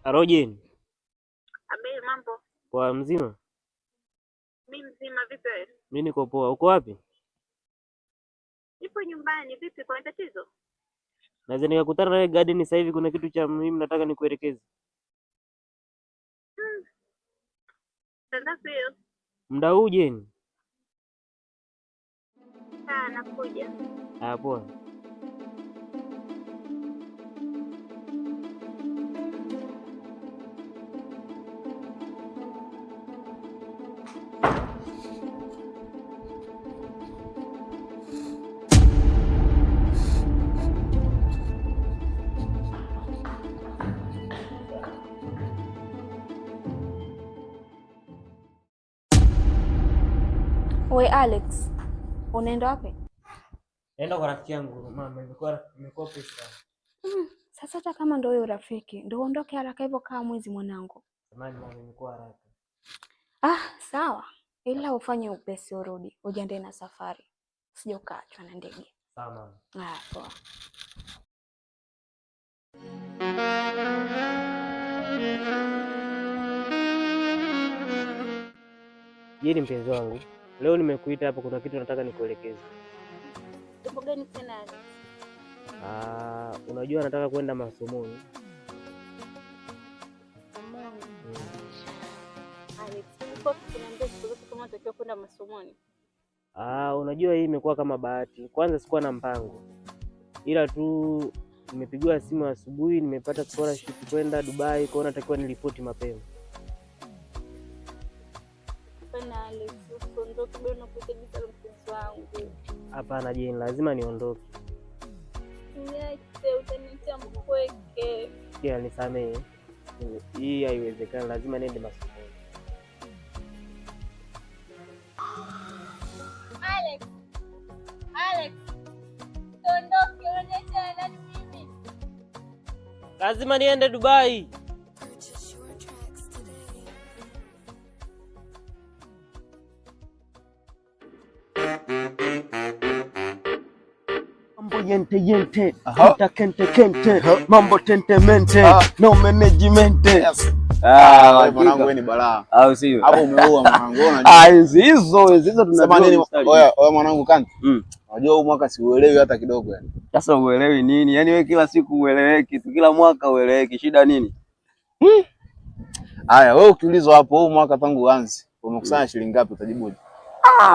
Arojeni. Abe, mambo? Poa, mzima? Mimi mzima, vipi wewe? Mimi niko poa. Uko wapi? Nipo nyumbani. Vipi, kwa tatizo? Naweza nikakutana nawe garden sasa hivi, kuna kitu cha muhimu nataka nikuelekeze. Sasa hiyo. Muda huu jeni? Nakuja. Poa. We Alex, unaenda wapi? Naenda kwa rafiki yangu mama, imekuwa pesa. Sasa hata kama ndio wewe rafiki, ndio uondoke haraka hivyo kama mwizi mwanangu. Samahani mama, imekuwa haraka. Sawa. Ila ufanye upesi urudi, ujiandae na safari. Usije ukaachwa na ndege. Sawa mama. Poa. Jeni mpenzi wangu, leo nimekuita hapa, kuna kitu nataka nikuelekeze. Jambo gani tena? Unajua nataka kwenda masomoni. Alex, tunaambia siku zote kama tunatakiwa kwenda masomoni. Unajua hii imekuwa kama bahati. Kwanza sikuwa na mpango, ila tu nimepigiwa simu asubuhi, nimepata scholarship kwenda Dubai, kwa hiyo natakiwa niripoti mapema. Alex, usiondoke bado nakuhitaji sana mpenzi wangu. Hapana Jane, lazima niondoke. Niache, utanitia mpweke. Kia nisamehe. Hii haiwezekani, lazima niende masomoni. Alex, usiondoke, unaniacha na mimi. Lazima niende Dubai. Yente yente, kita kente kente, mambo tente mente, no management. Yes. Mwanangu wewe ni balaa. Au sio? Hapo umeua mwanangu. Hizo tunasema nini? Oya mwanangu Kanti. Unajua huu mwaka siuelewi hata kidogo yani. Sasa uelewi nini? Yaani wewe kila siku ueleweki tu, kila mwaka ueleweki. Shida nini? Haya, wewe ukiulizwa hapo huu mwaka tangu uanze, umekusanya shilingi ngapi utajibuje?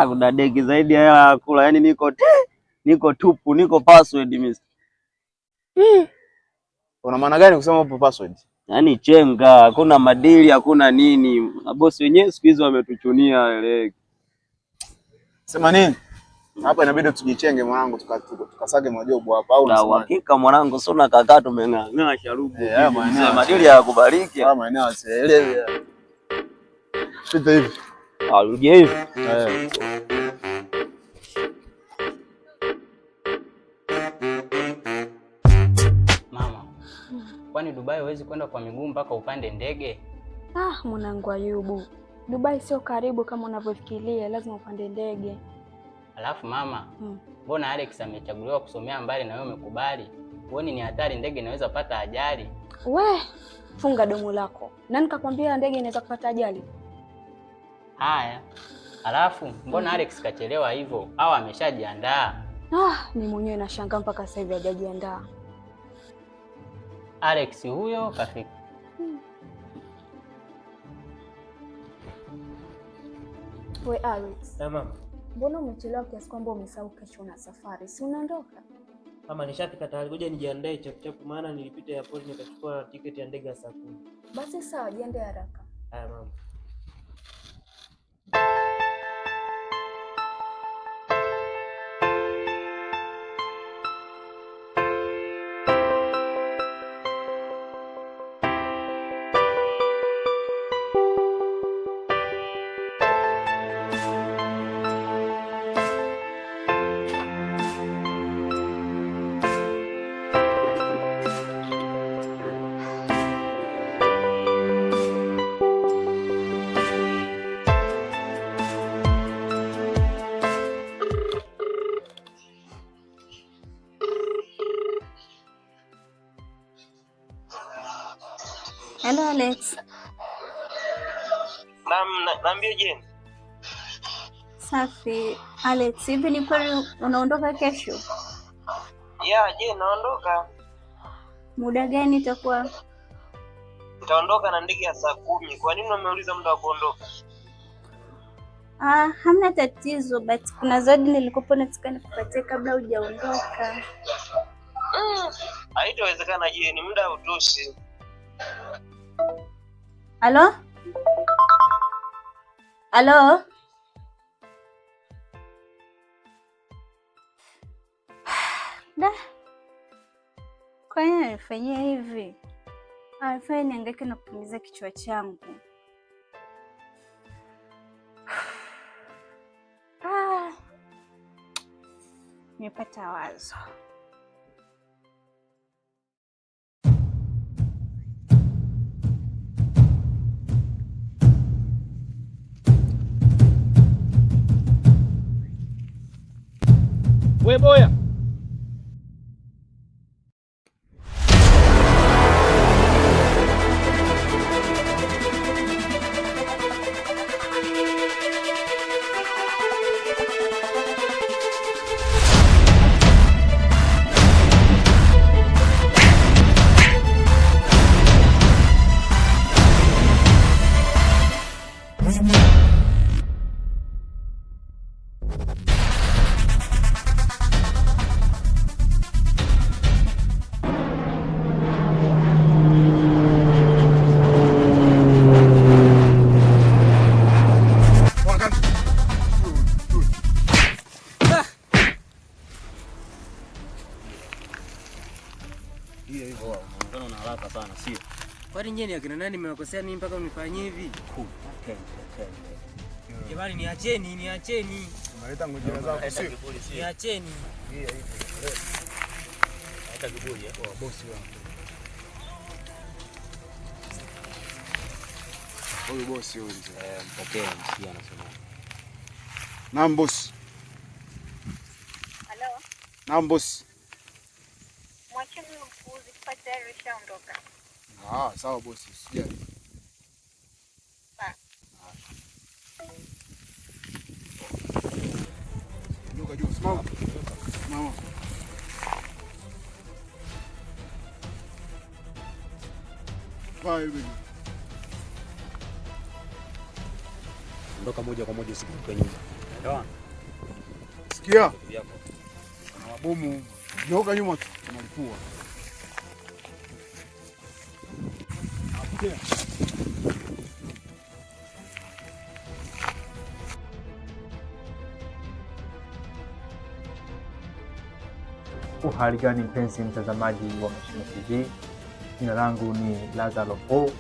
Kuna deki zaidi ya hela ya kula. Yaani niko tupu, niko password miss. Una maana gani kusema upo password? Yaani chenga, hakuna madili, hakuna nini. Mabosi wenyewe siku hizo wametuchunia ile. Sema nini? Hapa inabidi tujichenge mwanangu, tukasage majobu hapa au unasema? Hakika mwanangu, sio na kaka tumeng'ang'ana sharubu. Madili ya kubariki. Kama eneo asielewe. Pita hivi. Arudie hivi. Kwani Dubai huwezi kwenda kwa miguu mpaka upande ndege? Mwanangu Ayubu, Dubai sio karibu kama unavyofikiria, lazima upande ndege. Alafu mama, mbona Alex amechaguliwa kusomea mbali na wewe umekubali? Huoni ni hatari, ndege inaweza kupata ajali? We, funga domo lako. Nani kakwambia ndege inaweza kupata ajali? Haya. Alafu mbona Alex kachelewa hivyo au ameshajiandaa? Mimi mwenyewe nashangaa mpaka sasa hivi hajajiandaa. Alex huyo kafika. We Alex. Mama. Mbona umechelewa kiasi kwamba umesahau kesho na safari? Si unaondoka? Mama, nishafika tayari. Ngoja nijiandae chap maana nilipita airport nikachukua tiketi ya ndege saa 10. Basi sawa, jiandae haraka. Haya mama. Alex. Naambia Jane. Safi. Alex, hivi ni kweli unaondoka kesho? Yeah, Jane, naondoka. Muda gani itakuwa? Nitaondoka na ndege ya saa 10. Kwa nini umeuliza muda wa kuondoka? Hamna tatizo, but kuna zawadi nilikopo nataka nikupatie kabla hujaondoka. Haitawezekana Jane, muda hautoshi. Halo? Halo? Da. Kwa nini nifanyia hivi? Afanye niangaike na kutumiza kichwa changu. Nimepata wazo. We boya. Kwani nyinyi akina nani mmewakosea mimi mpaka mnifanyie hivi? Jamani niacheni. Umeleta ngojera zako sio? Niacheni. Hata kiburi hapo bosi wangu. Huyu bosi huyu. Mpokee msikia anasema. Naam bosi. Halo? Naam bosi. Mwacheni mpuuzi kupata tayari shaondoka. Sawa bosi, usijali. Nduka juu, simama. Mama. Bye baby. Ondoka moja kwa moja usikitoke nyuma. Sawa? Sikia. Kuna mabomu. Nyoka nyuma tu, tunalipua. Uhali gani mpenzi mtazamaji wa Mashimo TV, jina langu ni Lazaro Po.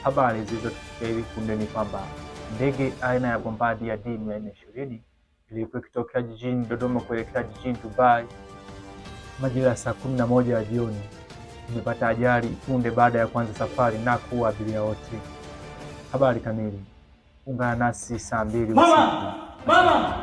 Habari zilizotufikia hivi punde ni kwamba ndege aina ya Bombardier D420 ilikuwa ikitokea jijini Dodoma kuelekea jijini Dubai majira ya saa 11 ya jioni imepata ajali punde baada ya kuanza safari na kuua abiria wote. Habari kamili, ungana nasi saa 2 usiku. Mama!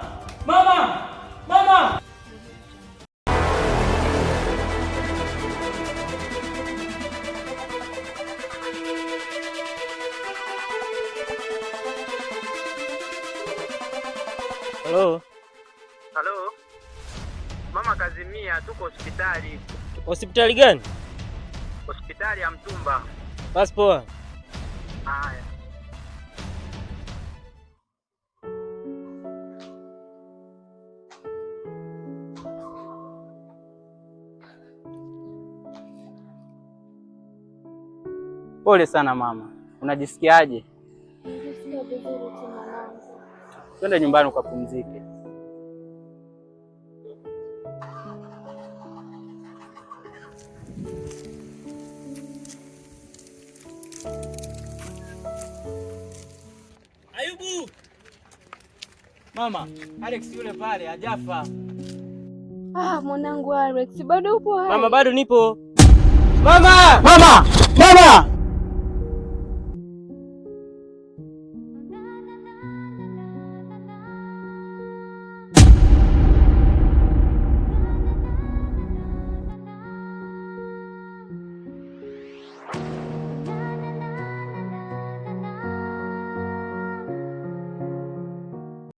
Halo. Mama kazimia, tuko hospitali. Hospitali gani? Hospitali ya Mtumba. Basi poa. Haya. Pole sana mama. Unajisikiaje? Najisikia vizuri tu mwanangu. Twende nyumbani ukapumzike. Ayubu! Mama, Alex yule pale hajafa. Mwanangu Alex, bado upo hai? Mama, bado nipo. Mama!